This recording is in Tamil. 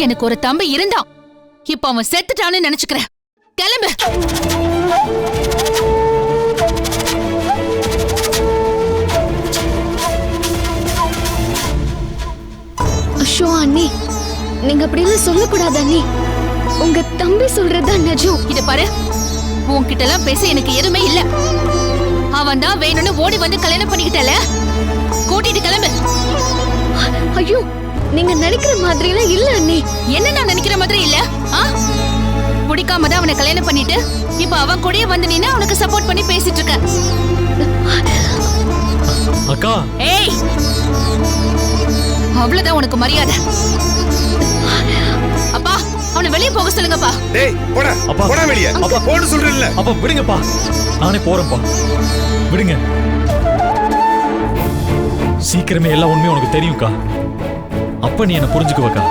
எனக்கு ஒரு தம்பி இருந்தான். இப்ப அவன் செத்துட்டான்னு நினைச்சுக்கிறேன். கிளம்பு. அஷோ அண்ணி, நீங்க அப்படி எல்லாம் சொல்லக்கூடாது அண்ணி. உங்க தம்பி சொல்றதா நிஜம். இத பாரு, உன்கிட்ட எல்லாம் பேச எனக்கு எதுவுமே இல்ல. அவன் தான் வேணும்னு ஓடி வந்து கல்யாணம் பண்ணிக்கிட்டல. கூட்டிட்டு கிளம்பு. ஐயோ, நீங்க நினைக்கிற மாதிரி எல்லாம் இல்ல அண்ணி. என்ன நான் நினைக்கிற மாதிரி இல்ல? பிடிக்காம தான் அவனை கல்யாணம் பண்ணிட்டு இப்ப அவன் கூடயே வந்து நின்னா அவனுக்கு சப்போர்ட் பண்ணி பேசிட்டு இருக்க. அக்கா. ஏய், அவ்வளவுதான் உனக்கு மரியாதை. அப்பா, அவனை வெளியே போக சொல்லுங்கப்பா. டேய் போடா. அப்பா போடா வெளியே. அப்பா போன்னு சொல்றேன்ல. அப்பா விடுங்கப்பா, நானே போறேன்ப்பா. விடுங்க. சீக்கிரமே எல்லா உண்மையும் உனக்கு தெரியும்க்கா. அப்ப நீ என்ன புரிஞ்சுக்குவக்கா.